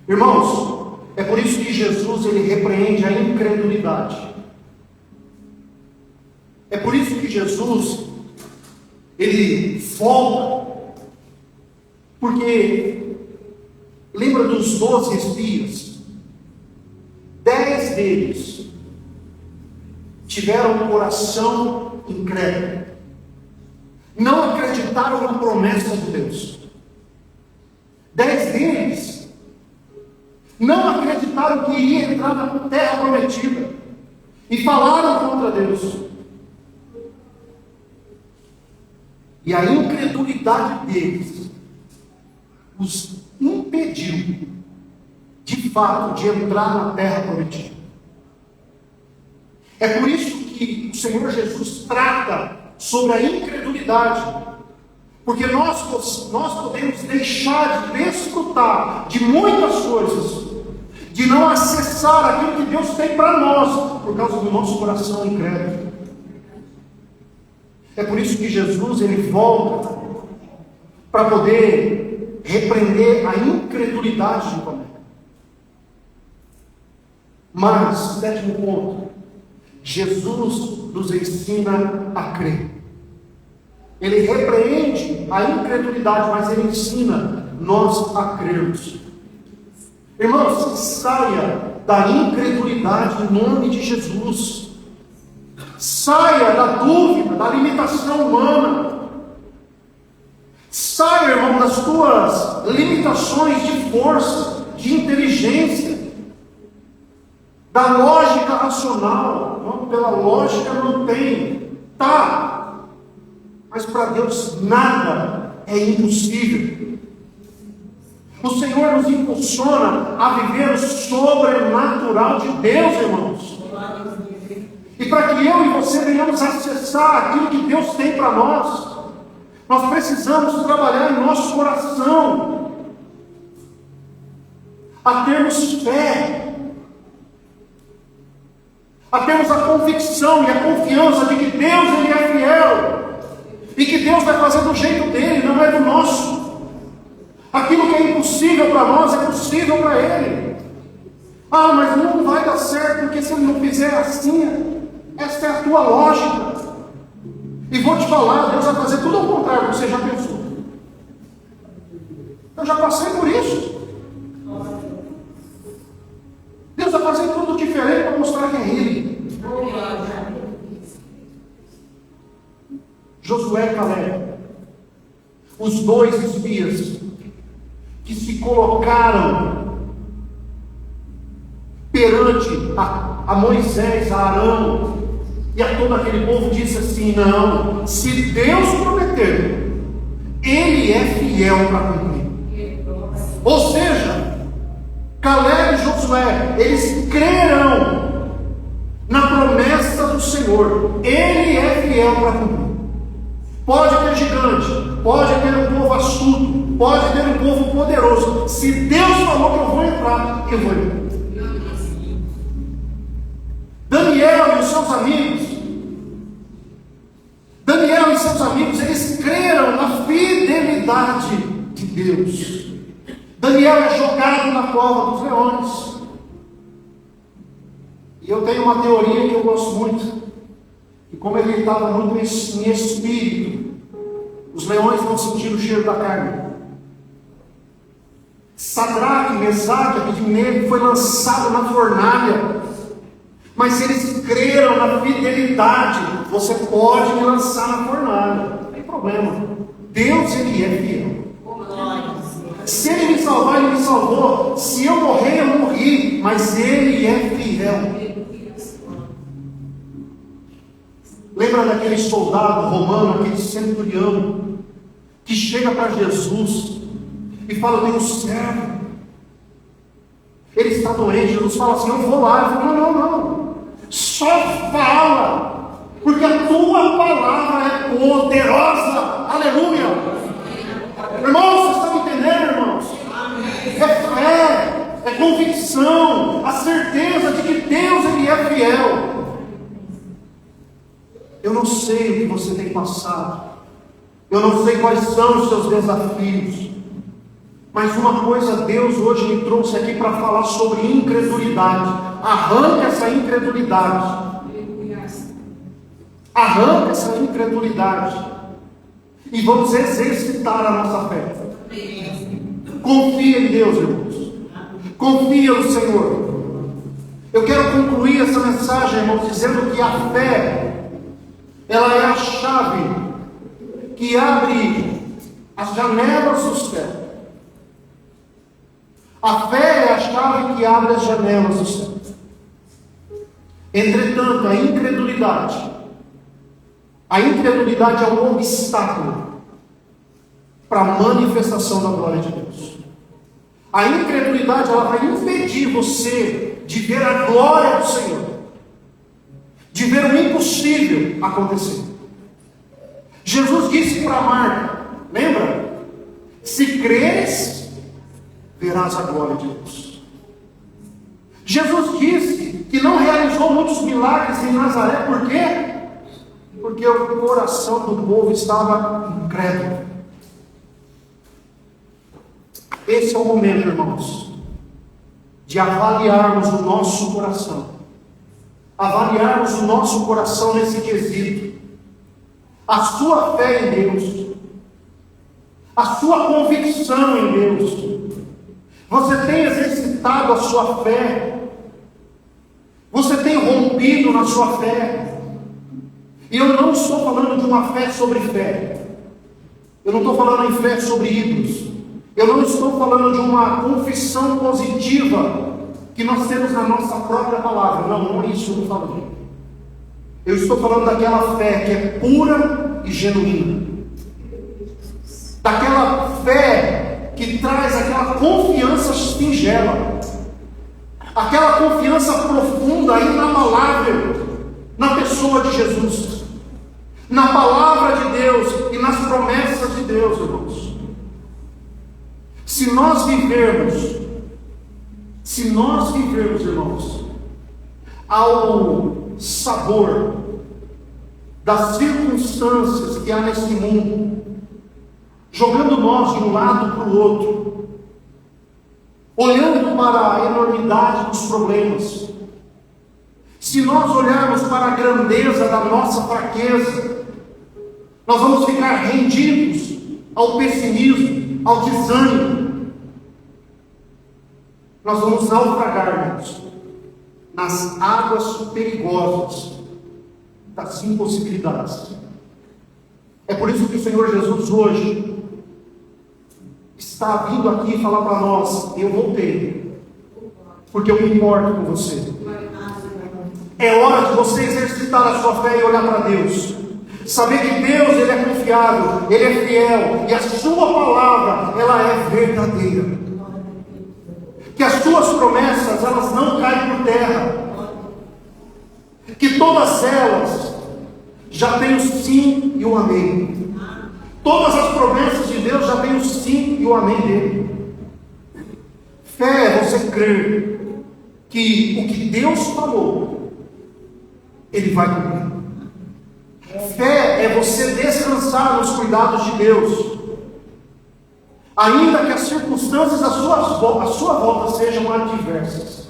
Irmãos, é por isso que Jesus ele repreende a incredulidade. É por isso que Jesus ele volta. Porque lembra dos 12 espias? 10 deles tiveram um coração incrédulo. Não acreditaram na promessa de Deus. 10 deles não acreditaram que iria entrar na terra prometida e falaram contra Deus. E a incredulidade deles os impediu de fato de entrar na terra prometida. É por isso que o Senhor Jesus trata sobre a incredulidade, porque nós podemos deixar de desfrutar de muitas coisas, de não acessar aquilo que Deus tem para nós, por causa do nosso coração incrédulo. É por isso que Jesus ele volta para poder repreender a incredulidade de Tomé. Mas, sétimo ponto, Jesus nos ensina a crer. Ele repreende a incredulidade, mas ele ensina nós a crermos. Irmãos, saia da incredulidade em nome de Jesus. Saia da dúvida, da limitação humana. Saia, irmão, das tuas limitações de força, de inteligência, da lógica racional. Não, pela lógica não tem. Tá. Mas para Deus nada é impossível. O Senhor nos impulsiona a viver o sobrenatural de Deus, irmãos. E para que eu e você venhamos acessar aquilo que Deus tem para nós, nós precisamos trabalhar em nosso coração, a termos fé, a termos a convicção e a confiança de que Deus ele é fiel, e que Deus vai fazer do jeito dele, não é do nosso. Aquilo que é impossível para nós é possível para Ele. Ah, mas não vai dar certo, porque se Ele não fizer assim, essa é a tua lógica. E vou te falar, Deus vai fazer tudo ao contrário do que você já pensou. Eu já passei por isso. Deus vai fazer tudo diferente para mostrar que é Ele. Josué e Caleb, os dois espias, que se colocaram perante a Moisés, a Arão e a todo aquele povo, disse assim: não, se Deus prometeu, Ele é fiel para cumprir. Ou seja, Caleb e Josué, eles crerão na promessa do Senhor. Ele é fiel para cumprir. Pode ter gigante, pode ter um povo astuto, pode ter um povo poderoso. Se Deus falou que eu vou entrar, eu vou entrar. Daniel e seus amigos, eles creram na fidelidade de Deus. Daniel é jogado na cova dos leões. E eu tenho uma teoria que eu gosto muito. E como ele estava muito em espírito, os leões não sentiram o cheiro da carne. Sadraque, Mesaque e Abednego foi lançado na fornalha. Mas se eles creram na fidelidade, você pode me lançar na fornalha, não tem problema. Deus, Ele é fiel. Se Ele me salvar, Ele me salvou. Se eu morrer, eu morri. Mas Ele é fiel. Lembra daquele soldado romano, aquele centurião, que chega para Jesus e fala: eu tenho um servo, ele está doente. Jesus fala assim: eu vou lá. Ele fala: não, só fala, porque a tua palavra é poderosa. Aleluia. Irmãos, vocês estão entendendo, irmãos? É fé, é convicção, a certeza de que Deus, Ele é fiel. Eu não sei o que você tem passado, eu não sei quais são os seus desafios, mas uma coisa Deus hoje me trouxe aqui para falar sobre incredulidade. Arranca essa incredulidade. Arranca essa incredulidade. E vamos exercitar a nossa fé. Confia em Deus, irmãos. Confia no Senhor. Eu quero concluir essa mensagem, irmãos, dizendo que a fé, ela é a chave que abre as janelas do céu. A fé é a chave que abre as janelas do céu. Entretanto, a incredulidade é um obstáculo para a manifestação da glória de Deus. A incredulidade, ela vai impedir você de ver a glória do Senhor, de ver o impossível acontecer. Jesus disse para Marta, lembra? Se creres, verás a glória de Deus. Jesus disse que não realizou muitos milagres em Nazaré, por quê? Porque o coração do povo estava incrédulo. Esse é o momento, irmãos, de avaliarmos o nosso coração. Avaliarmos o nosso coração nesse quesito. A sua fé em Deus, a sua convicção em Deus. Você tem exercitado a sua fé? Você tem rompido na sua fé? E eu não estou falando de uma fé sobre fé. Eu não estou falando em fé sobre ídolos. Eu não estou falando de uma confissão positiva que nós temos na nossa própria palavra. Não é isso que eu estou falando. Eu estou falando daquela fé que é pura e genuína. Daquela fé que traz aquela confiança singela. Aquela confiança profunda, inabalável na pessoa de Jesus, na palavra de Deus e nas promessas de Deus, irmãos. Se nós vivermos, irmãos, ao sabor das circunstâncias que há nesse mundo, jogando nós de um lado para o outro, olhando para a enormidade dos problemas, se nós olharmos para a grandeza da nossa fraqueza, nós vamos ficar rendidos ao pessimismo, ao desânimo. Nós vamos naufragar nas águas perigosas das impossibilidades. É por isso que o Senhor Jesus hoje está está vindo aqui falar para nós: eu voltei, porque eu me importo com você. É hora de você exercitar a sua fé e olhar para Deus. Saber que Deus, Ele é confiável, Ele é fiel, e a sua palavra, ela é verdadeira. Que as suas promessas, elas não caem por terra. Que todas elas já têm o sim e o amém. Todas as promessas de Deus já têm o sim e o amém dele. Fé é você crer que o que Deus falou, Ele vai cumprir. Fé é você descansar nos cuidados de Deus, ainda que as circunstâncias à sua volta sejam adversas,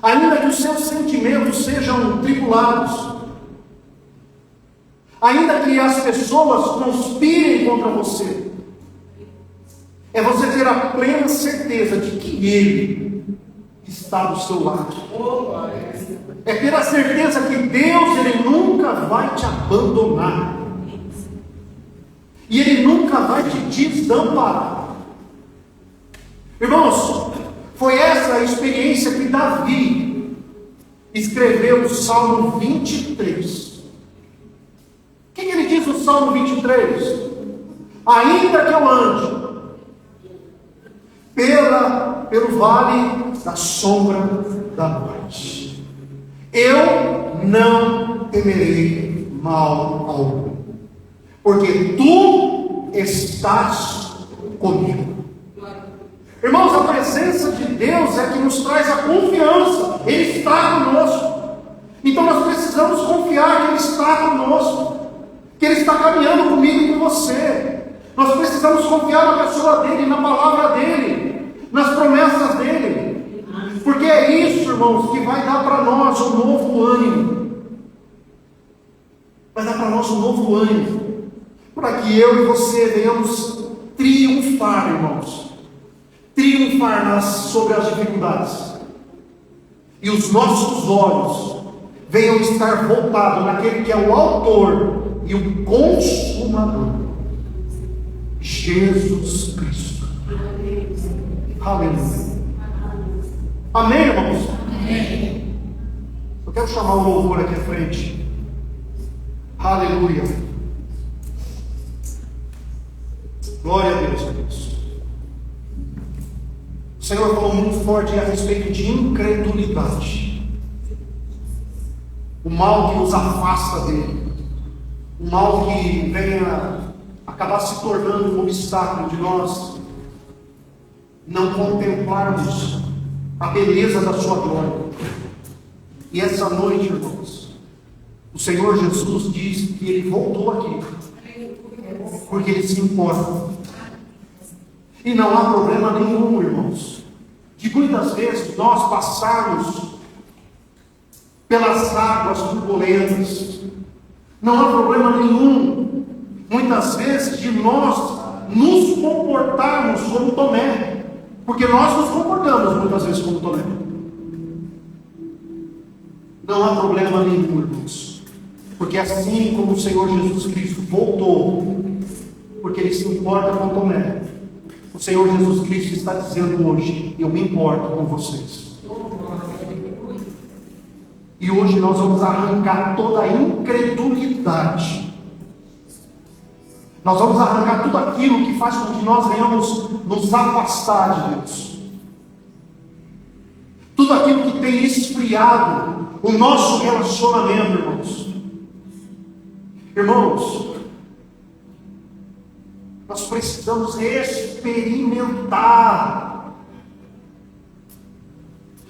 ainda que os seus sentimentos sejam tribulados, ainda que as pessoas conspirem contra você. É você ter a plena certeza de que Ele está do seu lado. É ter a certeza que Deus, Ele nunca vai te abandonar. E Ele nunca vai te desamparar. Irmãos, foi essa a experiência que Davi escreveu no Salmo 23. O que ele diz no Salmo 23? Ainda que eu ande pelo vale da sombra da morte, eu não temerei mal algum, porque tu estás comigo. Irmãos, a presença de Deus é que nos traz a confiança. Ele está conosco. Então nós precisamos confiar que Ele está conosco, que Ele está caminhando comigo e com você. Nós precisamos confiar na pessoa dEle, na palavra dEle, nas promessas dEle, porque é isso, irmãos, que vai dar para nós um novo ânimo. Vai dar para nós um novo ânimo, para que eu e você venhamos triunfar, irmãos, triunfar sobre as dificuldades, e os nossos olhos venham estar voltados naquele que é o autor e o consumador, Jesus Cristo. Aleluia. Amém, irmãos? Amém. Eu quero chamar o louvor aqui à frente. Aleluia. Glória a Deus, irmãos. O Senhor falou muito forte a respeito de incredulidade. O mal que nos afasta dele. O mal que venha acabar se tornando um obstáculo de nós não contemplarmos a beleza da sua glória. E essa noite, irmãos, o Senhor Jesus diz que Ele voltou aqui porque Ele se importa. E não há problema nenhum, irmãos, de muitas vezes nós passarmos pelas águas turbulentas. Não há problema nenhum, muitas vezes, de nós nos comportarmos como Tomé, porque nós nos comportamos muitas vezes como Tomé. Não há problema nenhum, irmãos, porque assim como o Senhor Jesus Cristo voltou, porque Ele se importa com Tomé, o Senhor Jesus Cristo está dizendo hoje: eu me importo com vocês. E hoje nós vamos arrancar toda a incredulidade. Nós vamos arrancar tudo aquilo que faz com que nós venhamos nos afastar de Deus. Tudo aquilo que tem esfriado o nosso relacionamento, irmãos. Irmãos, nós precisamos experimentar.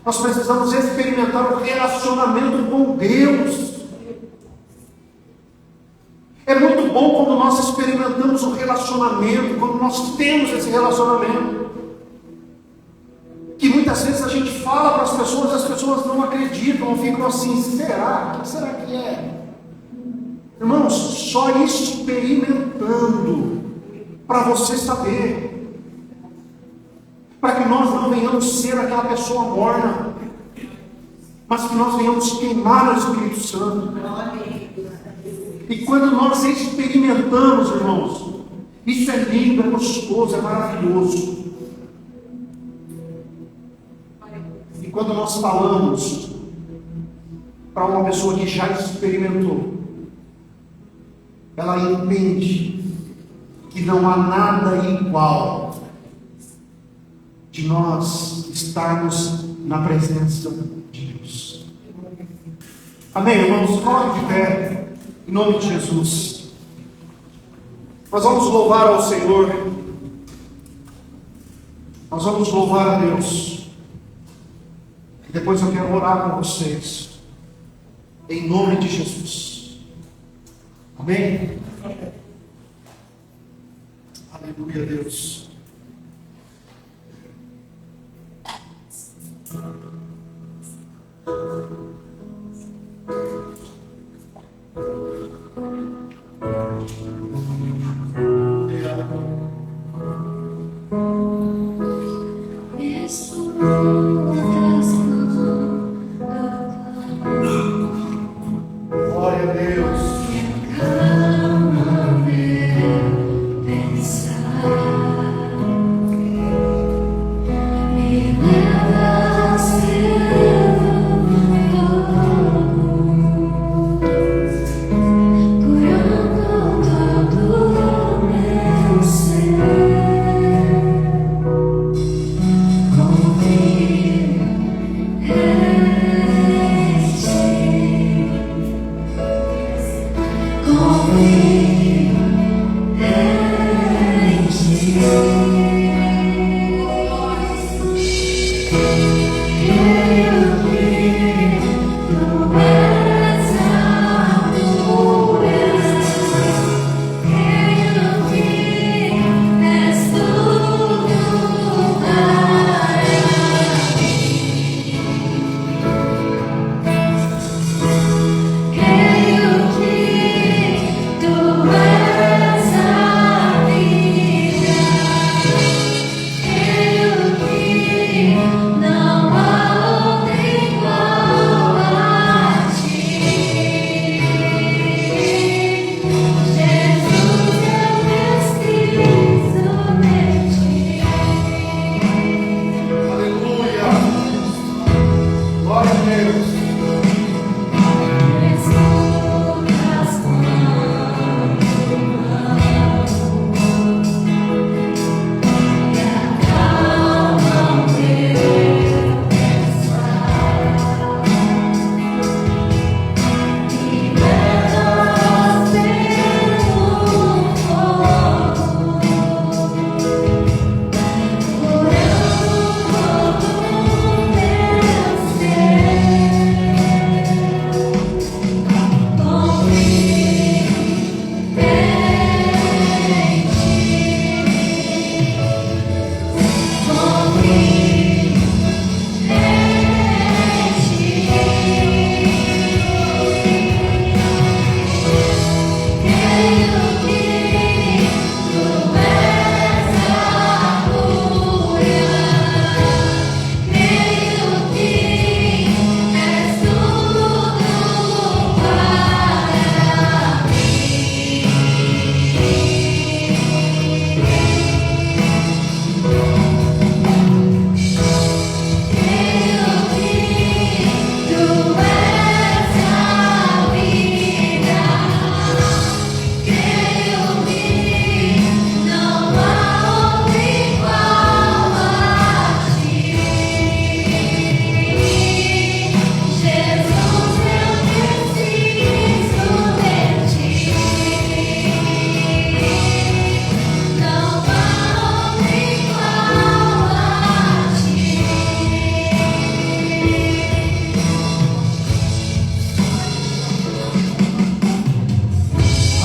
Nós precisamos experimentar o relacionamento com Deus. É muito bom quando nós experimentamos o relacionamento, quando nós temos esse relacionamento. Que muitas vezes a gente fala para as pessoas e as pessoas não acreditam, ficam assim: será? O que será que é? Irmãos, só experimentando para você saber. Para que nós não venhamos ser aquela pessoa morna, mas que nós venhamos queimar o Espírito Santo. E quando nós experimentamos, irmãos, Isso é lindo, é gostoso, é maravilhoso. E quando nós falamos para uma pessoa que já experimentou, ela entende que não há nada igual de nós estarmos na presença de Deus. Amém, irmãos? Coloque de pé, em nome de Jesus. Nós vamos louvar ao Senhor. Nós vamos louvar a Deus. E depois eu quero orar com vocês. Em nome de Jesus. Amém? Aleluia, Deus. Glória a Deus.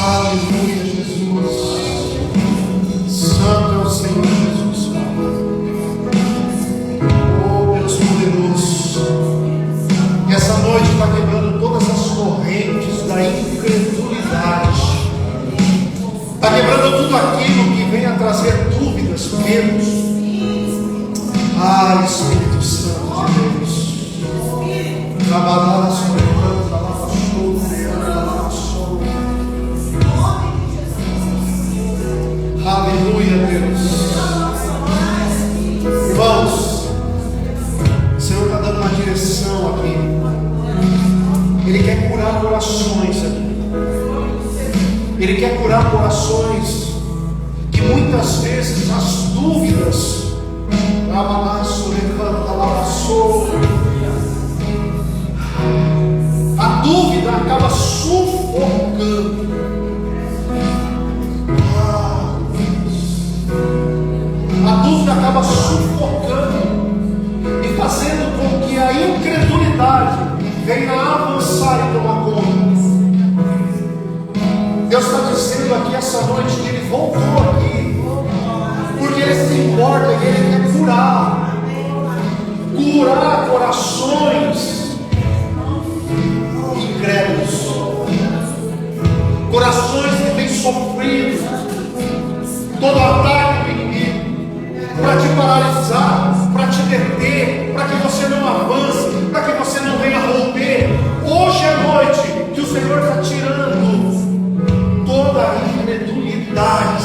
Aleluia, Jesus. Santo é o Senhor Jesus. Oh, Deus poderoso. E essa noite está quebrando todas as correntes da incredulidade. Está quebrando tudo aquilo que venha trazer dúvidas, medos. Ah, Espírito Santo de Deus. Trabalhar a sua Ele quer curar corações que muitas vezes as dúvidas, a dúvida acaba sufocando. A dúvida acaba sufocando e fazendo com que a incredulidade venha avançar e tomar conta. Deus está dizendo aqui essa noite que Ele voltou aqui, porque Ele se importa e Ele quer curar corações incrédulos, corações que têm sofrido todo ataque do inimigo, para te paralisar, para te deter, para que você não avance, para que você não venha romper. Hoje é noite que o Senhor está tirando toda a incredulidade.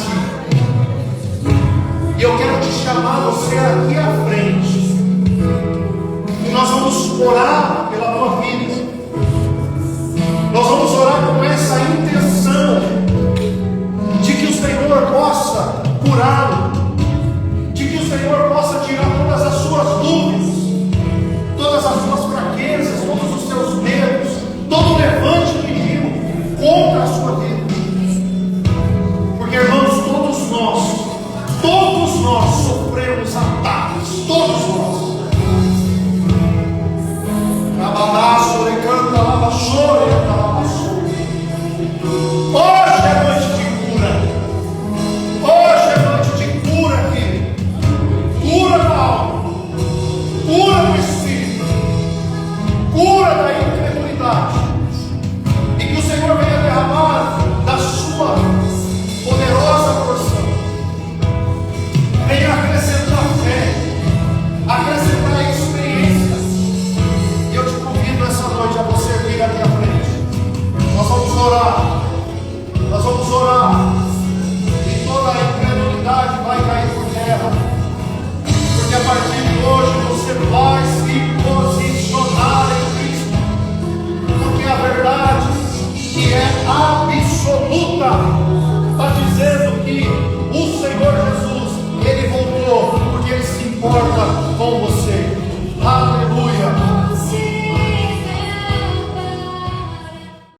E eu quero te chamar você aqui à frente. E nós vamos orar pela tua vida. Nós vamos orar com essa intenção de que o Senhor possa curá-lo, de que o Senhor possa tirar todas as suas dúvidas, todas as suas fraquezas, todos os seus medos, todo o levante do inimigo contra a sua vida. Porque, irmãos, todos nós sofremos ataques, todos nós. Hoje é noite de cura. Hoje é noite de cura, filho. Cura da alma, cura do espírito, cura da incredulidade. E que o Senhor venha derramar da sua poderosa porção. Venha acrescentar fé, acrescentar experiências. E eu te convido essa noite a você vir aqui à frente. Nós vamos orar. Nós vamos orar. E toda a incredulidade vai cair por terra. Porque a partir de hoje você vai se posicionar em Cristo. Porque a verdade, que é absoluta, está dizendo que o Senhor Jesus, Ele voltou porque Ele se importa com você.